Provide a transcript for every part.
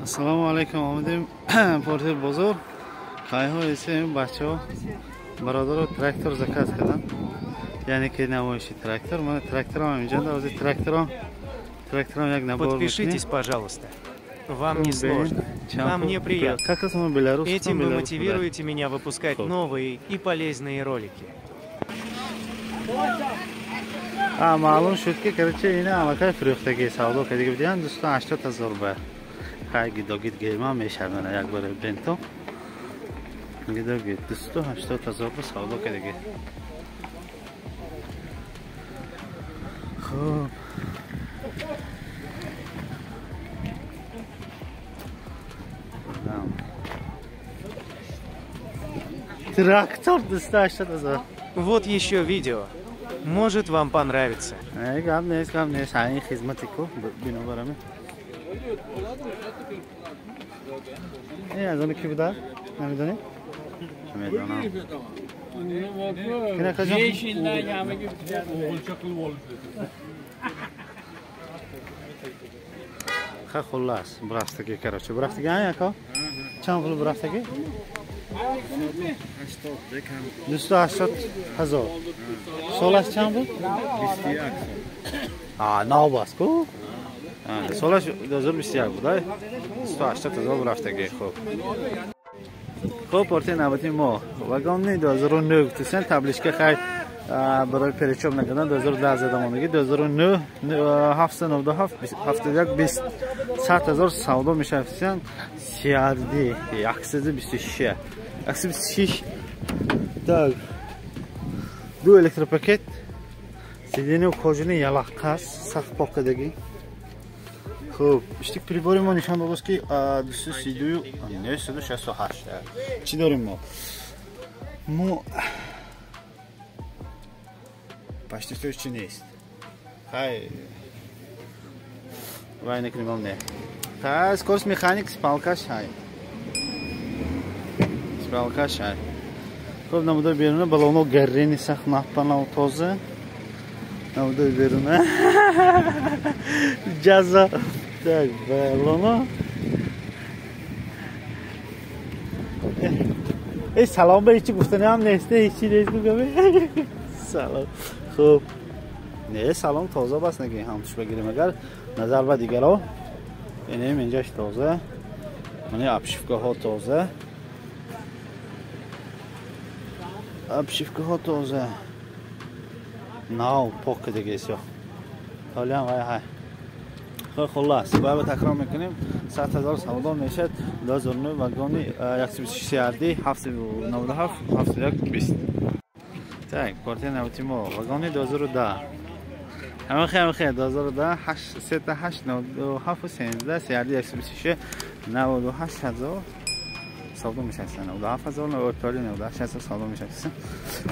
السلام علیکم. آمدیم پورتر بزرگ خواهی ها ایسیم بچه ها برادر ترکتر زکات کردن، یعنی که نمایشی ترکتر. من ترکتر هم اینجا دارم. ترکتر هم یک نبار Подпишитесь, пожалуйста. Вам не сложно, а мне приятно. Этим вы мотивируете меня выпускать новые и полезные ролики. معلوم شد که کرچه اینه علاقه فروختگی سودا که دیگه بدین دوستان 80,000 به خیلی گید گیما میشرمونه یک بار بنتو گید دوستان 80,000 به سودا که دیگه. خوب трактор دوستان 80,000. Вот еще видео. Может вам понравится. گم نیست این خدمتی کو بینو برام. از اون کی بود؟ نمیدونی؟ نمیدونم. کنه کجا؟ خلاص براستگی کراچی براستگی آیا کا؟ چند پول براستگی؟ 280,000. سالش چند بود؟ 21. نه باز کو؟ سالش 2021 بود. 280,000 براستگی. خوب پارتی نبودیم ما. وگام 2009 توسن تبلیغ که خیلی برای پریچوب نکردن 2010 زدمانگی 2009 791 100,000 سودا میشه فیسن سیاردی 126 126 так دو الکتروپاکت سیدینی و کاجونی یلقاس سخت پاکدگی. خوب اشتیک پریباری ما نشان دادست که 232 نه 168 چی داریم ما پشتیش چی نیست خیلی وای نکنیم هم نه خیلی کورس میخانیک سپالکاش های سپالکاش های. خوب نموده بیرونه بلونو گرینی سخت نپنه و تازه نموده بیرونه جزا так بلونو سلام به هیچی گفتنه هم نیسته هیچی نیست بگم سلام. خوب نه سلام تازه بس نگه همتوش بگیریم اگر نظر به دیگر ها اینیم اینجاش تازه منی ابشیفگاه ها تازه ابشیفگاه ها تازه ناو پاک دیگه سیا حالی هم های خلاص باید تکرار میکنیم 100,000 سودا میشد 2009 وگانی 126 سیاردی 797 720 так квартира навтимо вагони 2010 همه خیلی 2010 838 97 13 سیاردی 126 98,000 سودا میشه 97,000 اورتالی 98,000 سودا میشه.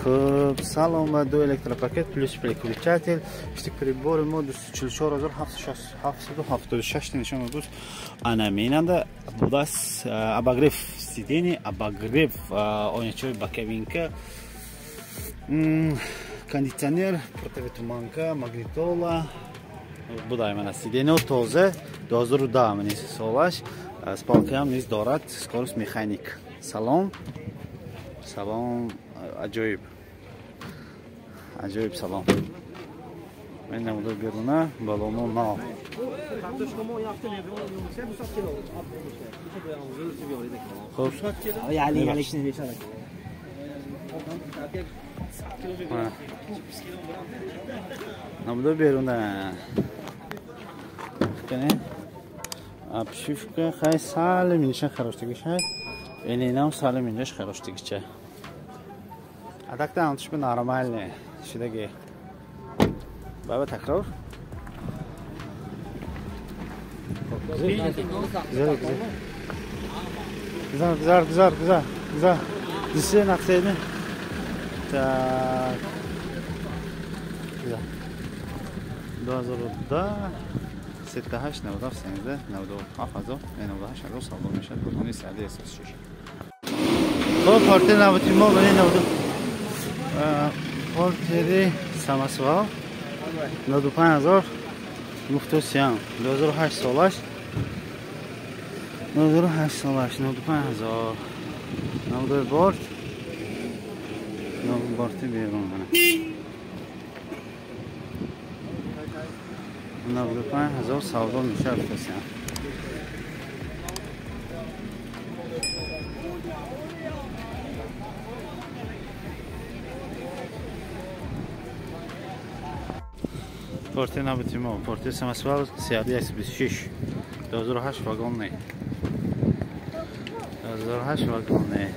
خب سلام دو الکتروپاکت پلس پلیکولیچاتل اشتیک پریبور ما 244,776 نشون میده. انا میننده بوداس اباگریف سیدینی اباگریف اونچوی باکوینکا кондиционер, противотуманка, магнитола. Будай мана сидено тоза 2010 мани солаш спалка ham низ дорад скорость механик. Салом аҷоиб салом. Мен намуда беруна балоно на خوب نموده بیرونه کنه ابشیفکه خیلی سالم اینجا خراشتگی شد این هم سالم اینجاش خراشتگی چه ادکت انتش به نرمال نه شدگی بابا تکرار güzel dişi naksiydi tak güzel 2010 68 90 سنده 97,000 98,000 سودا میشه بودنی سعدی اساس شش. خب پارتی نبودیم ما بینی نبودم پارتی سماسوا 95,000 مختصیم 2008 سالش 98 سالش 95000 نمودار بارت نمودار بارتی بیرون کنه 95000 سودا میشه افتسیان پارتی نبودیم ما پارتی سمسوال سیادی X26 2008 واگن نه 2008 واگن نه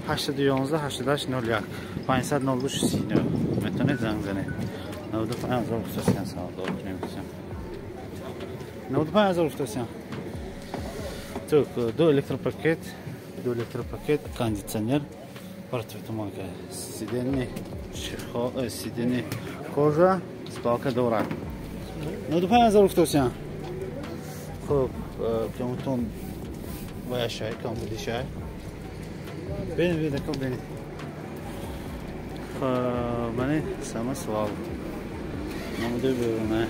811 8801 502 39 میتونید زنگ زنید 95000 افتسیان سودا کنیم 95000 افتسیان تو دو الکتروپاکت кондиционер партивтумага сидени кожа спалка дорад 95000 افتسیان خب کمتون باید شای کم بودی شای بینید کم بینید خب منی سما سوال نموده بیرونه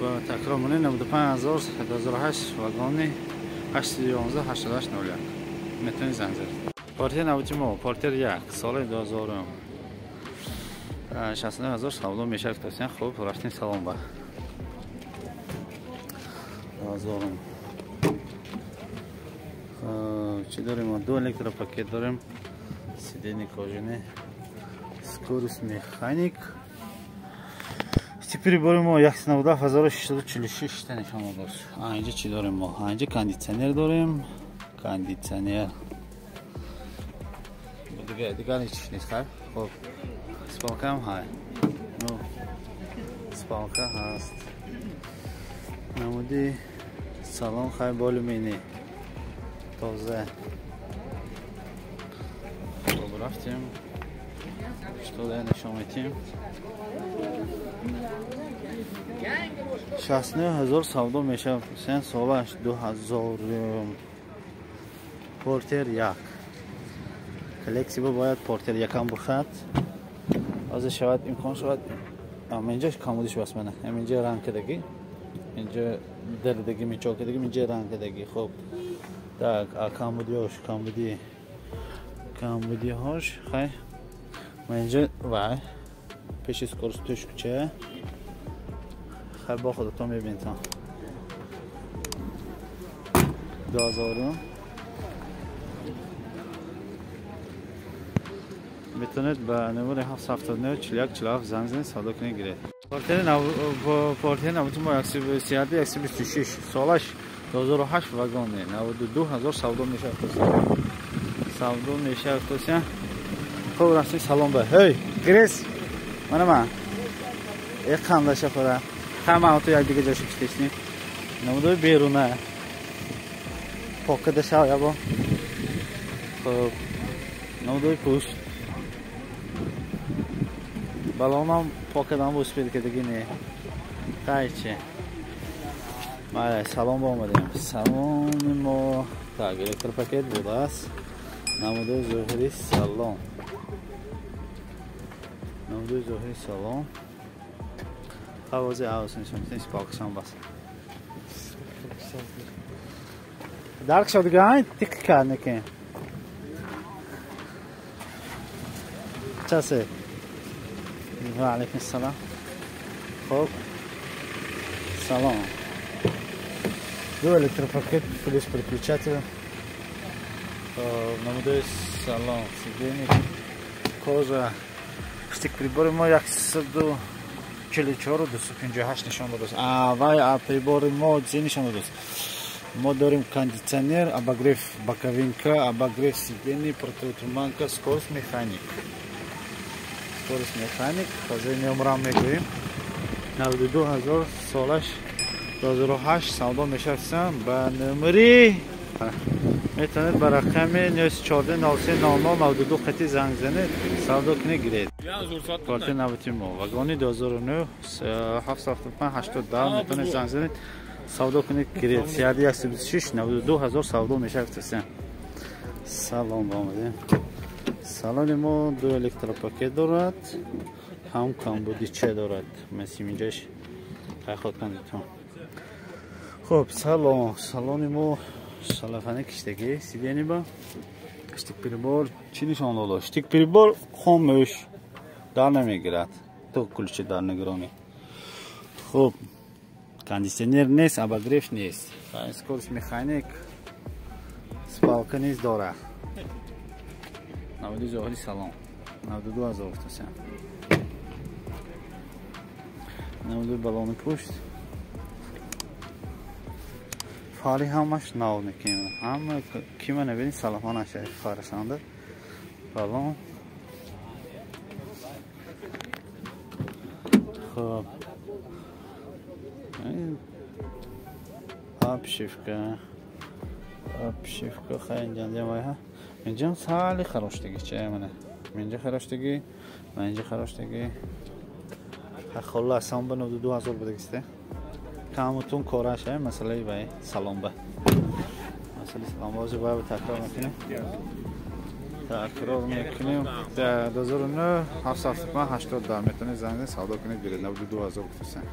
با تکرار منه 95000 2008 واگن 811 8801 میتونید زنگ زنید پارتی نبودیم ما پارتی یک سال 2000 69000 سودا میشه افتسیان خوب رفتیم سلام با 2000 چی داریم ما دو الکتروپاکت داریم سیدنی کاژنه скорость механик теперь بریم ما 190646 تا نشون میده اینجا چی داریم ما اینجا کاندیشنر داریم کاندیشنر دیگه هیچ نیست خب سپالکا هم های نو سپالکا هست نمودی سالن خیلی بالومینی تازه خب رفتیم شتوده نشون میتیم 69000 سودا میشه سن سالش 2000 پورتر یک کلکسی باید پورتر یکم بخواد از شاید امکان شد اما اینجا کامودش واسه منه اینجا رنگ کدگی اینجا دردگی میچوک کدگی اینجا رنگ کدگی خب так کامودی هاش خیلی من اینجا وای پیش скорость توش کوچه خیلی با خودتون میبینید 2000 میتونید به نمره 779 41 47 زنگ زنید سودا کنید گیرید پارتی نبودیم با 126 سالش 2008 واگن 92000 سودا میشه افتسیان خب راستی سلام به هی گریس من یک خندشه خوره همه تو یک دیگه جاشو کشتیم نموده بیرونه پاکده شو یا با خب نموده پوشت بالون هم پاکدم بوش پیدا که دیگه نه قایچه ماله سلام با آمدیم سلام ما так الکتروپاکت بوده است نموده ظهری سلام نموده ظهری سلام حوازه عوض نشون میتونیست پاکشان بس درک شد گاین تیک کرد نکن چسه و علیکم السلام خب سلام دو الکتروپاکت плюс переключатель نموده سلام сиденье кожа штик приборы ما 144 258 нишон додааст вай приборы мо зе нишон додааст мо дорим кондиционер обогрев боковинка обогрев сидений противотуманка скорость механик ҳозир номерам мегӯем 92000 солаш 2008 савдо мешавсам ба номери میتونید بر رقم 94 93 99 92 خطی زنگ زنید سودا کنید گیرید. کارت نوتی ما واگن 2009 775 82 میتونید زنگ زنید سودا کنید گیرید. 3126 92 هزار سودا میشه افتسن. سلام با آمدین. سالن ما 2 الکتروپاکت دارد، هم کامبودی چه دارد. مثل اینجاش خود کنید. خب سالن ما سالفانه کشتگی سیبینی با اشتیک پریبار چی نشان داده؟ اشتیک پریبار خاموش در نمیگیرد، تو کلچه در نگرانی. خب کاندیشنر نیست، اباگریف نیست، اسکورس مکانیک سپالکه نیست داره. 90 جاهلی سلام 92 هزار افتسن 92 بالون پشت فعالی همش نو نکنیم. هم کیما نبینید سلام نشه خارشانده بالون. خب آب شیفکه خیلی جنده مایه ها اینجا سالی خراشتگی چه منه اینجا خراشتگی و اینجا خراشتگی خلا سام به 92 هزار بدگسته کامتون کارش های مسئله بای سلام به مسئله سلام بازی باید تکرار میکنیم 2009 775 80 میتونید زنده سودا کنید 92 هزار بفرستن.